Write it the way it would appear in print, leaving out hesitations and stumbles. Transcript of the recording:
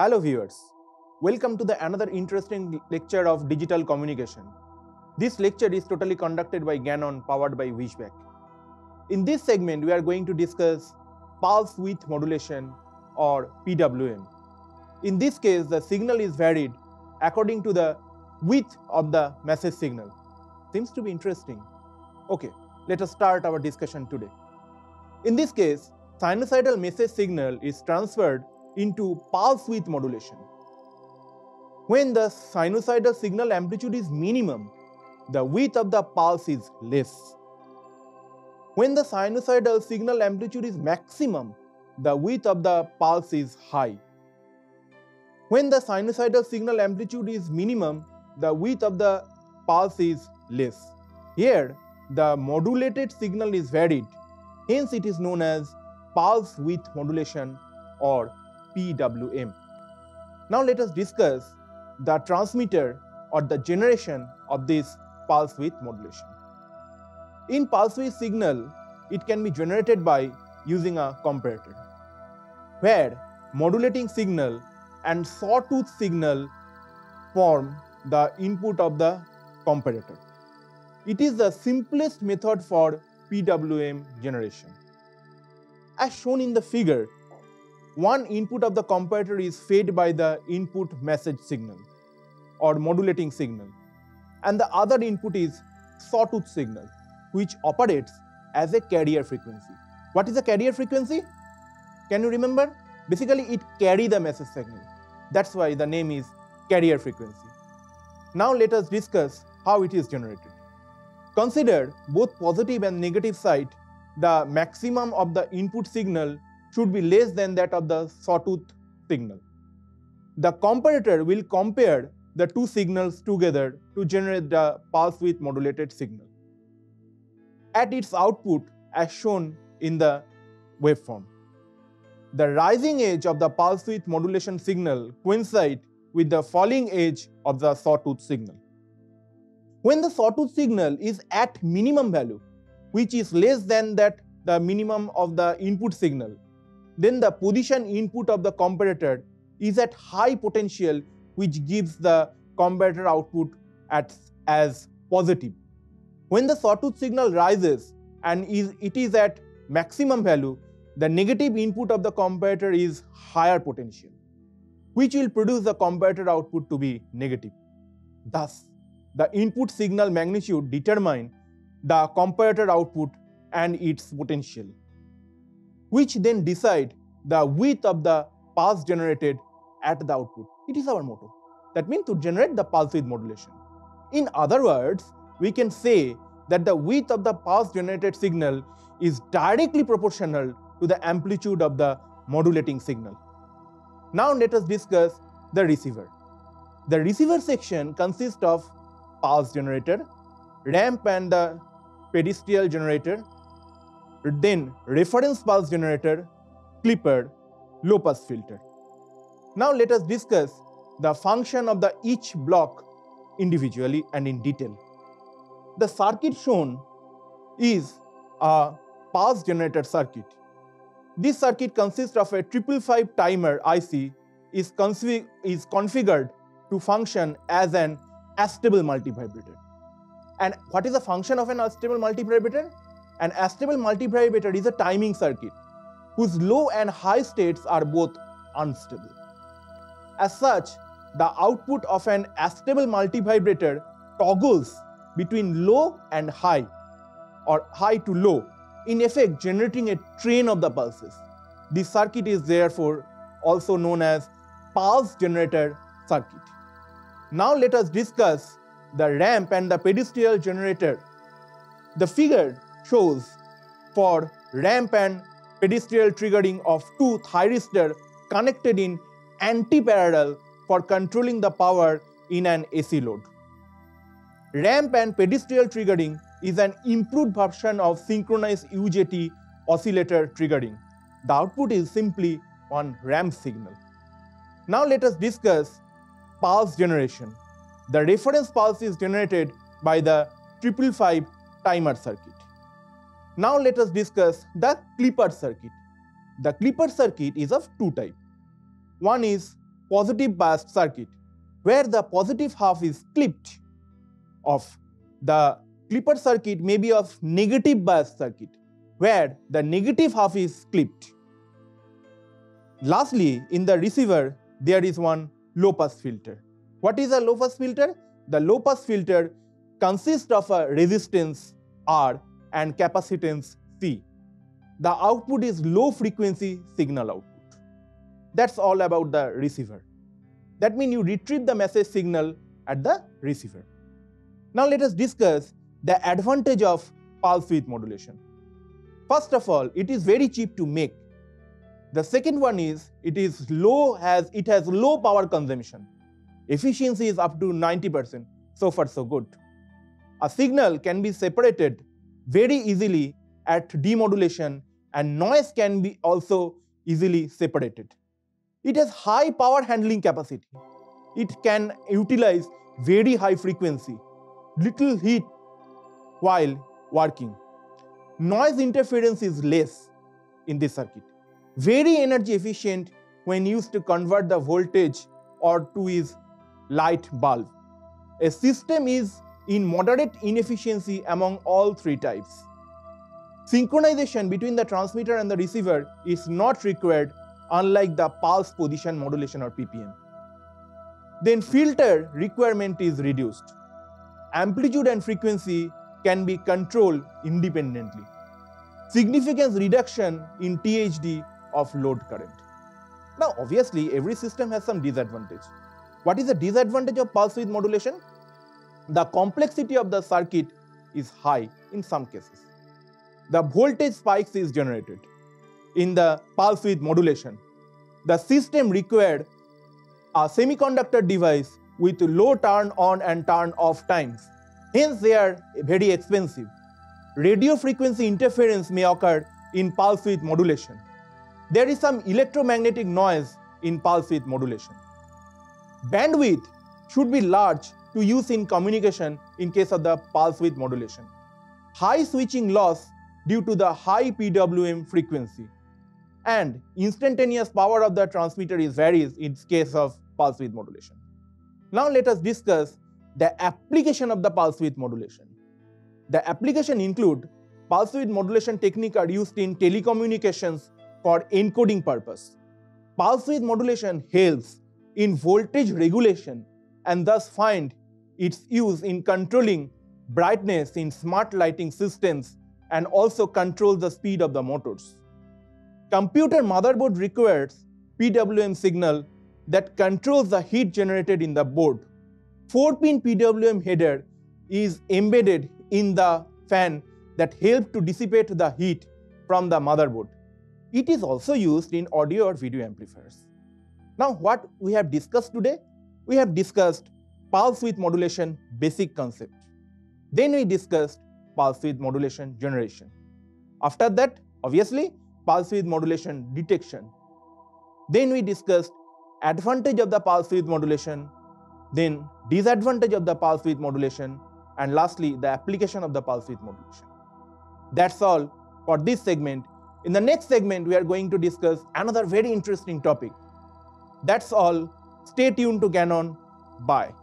Hello viewers, welcome to another interesting lecture of digital communication. This lecture is totally conducted by Ganon, powered by Wishback. In this segment, we are going to discuss pulse width modulation or PWM. In this case, the signal is varied according to the width of the message signal. Seems to be interesting. Okay, let us start our discussion today. In this case, sinusoidal message signal is transferred into pulse width modulation. When the sinusoidal signal amplitude is minimum, the width of the pulse is less. When the sinusoidal signal amplitude is maximum, the width of the pulse is high. When the sinusoidal signal amplitude is minimum, the width of the pulse is less. Here, the modulated signal is varied, hence it is known as pulse width modulation or PWM. Now let us discuss the transmitter or the generation of this pulse width modulation. In pulse width signal, it can be generated by using a comparator, where modulating signal and sawtooth signal form the input of the comparator. It is the simplest method for PWM generation. As shown in the figure, one input of the comparator is fed by the input message signal or modulating signal, and the other input is sawtooth signal, which operates as a carrier frequency. What is a carrier frequency? Can you remember? Basically, it carries the message signal. That's why the name is carrier frequency. Now let us discuss how it is generated. Consider both positive and negative side. The maximum of the input signal should be less than that of the sawtooth signal. The comparator will compare the two signals together to generate the pulse width modulated signal at its output as shown in the waveform. The rising edge of the pulse width modulation signal coincides with the falling edge of the sawtooth signal. When the sawtooth signal is at minimum value, which is less than that the minimum of the input signal, then the position input of the comparator is at high potential, which gives the comparator output as positive. When the sawtooth signal rises and it is at maximum value, the negative input of the comparator is higher potential, which will produce the comparator output to be negative. Thus, the input signal magnitude determines the comparator output and its potential, which then decide the width of the pulse generated at the output. It is our motto. That means to generate the pulse width modulation. In other words, we can say that the width of the pulse generated signal is directly proportional to the amplitude of the modulating signal. Now let us discuss the receiver. The receiver section consists of pulse generator, ramp and the pedestal generator, then reference pulse generator, clipper, low pass filter. Now let us discuss the function of each block individually and in detail. The circuit shown is a pulse generator circuit. This circuit consists of a 555 timer IC is configured to function as an astable multivibrator. And what is the function of an astable multivibrator? An astable multivibrator is a timing circuit whose low and high states are both unstable. As such, the output of an astable multivibrator toggles between low and high or high to low, in effect generating a train of the pulses. This circuit is therefore also known as pulse generator circuit. Now let us discuss the ramp and the pedestal generator. The figure shows for ramp and pedestal triggering of two thyristors connected in anti-parallel for controlling the power in an AC load. Ramp and pedestal triggering is an improved version of synchronized UJT oscillator triggering. The output is simply one ramp signal. Now let us discuss pulse generation. The reference pulse is generated by the 555 timer circuit. Now let us discuss the clipper circuit. The clipper circuit is of two types. One is positive biased circuit, where the positive half is clipped off. The clipper circuit may be of negative biased circuit, where the negative half is clipped. Lastly, in the receiver, there is one low pass filter. What is a low pass filter? The low pass filter consists of a resistance R and capacitance C. The output is low frequency signal output. That's all about the receiver. That means you retrieve the message signal at the receiver. Now let us discuss the advantage of pulse width modulation. First of all, it is very cheap to make. The second one is it has low power consumption. Efficiency is up to 90%. So far so good. A signal can be separated very easily at demodulation, and noise can be also easily separated. It has high power handling capacity. It can utilize very high frequency, little heat while working. Noise interference is less in this circuit. Very energy efficient when used to convert the voltage or to its light bulb. A system is in moderate inefficiency among all three types. Synchronization between the transmitter and the receiver is not required, unlike the pulse position modulation or PPM. Then filter requirement is reduced. Amplitude and frequency can be controlled independently. Significant reduction in THD of load current. Now obviously every system has some disadvantage. What is the disadvantage of pulse width modulation? The complexity of the circuit is high in some cases. The voltage spikes is generated. In the pulse width modulation, the system required a semiconductor device with low turn on and turn off times. Hence they are very expensive. Radio frequency interference may occur in pulse width modulation. There is some electromagnetic noise in pulse width modulation. Bandwidth should be large to use in communication in case of the pulse width modulation. High switching loss due to the high PWM frequency, and instantaneous power of the transmitter varies in case of pulse width modulation. Now let us discuss the application of the pulse width modulation. The application include pulse width modulation technique are used in telecommunications for encoding purpose. Pulse width modulation helps in voltage regulation and thus find its use in controlling brightness in smart lighting systems and also controls the speed of the motors. Computer motherboard requires PWM signal that controls the heat generated in the board. 4-pin PWM header is embedded in the fan that helps to dissipate the heat from the motherboard. It is also used in audio or video amplifiers. Now what we have discussed today? We have discussed pulse width modulation basic concept. Then we discussed pulse width modulation generation. After that, obviously, pulse width modulation detection. Then we discussed advantage of the pulse width modulation, then disadvantage of the pulse width modulation, and lastly, the application of the pulse width modulation. That's all for this segment. In the next segment, we are going to discuss another very interesting topic. That's all. Stay tuned to GANON. Bye.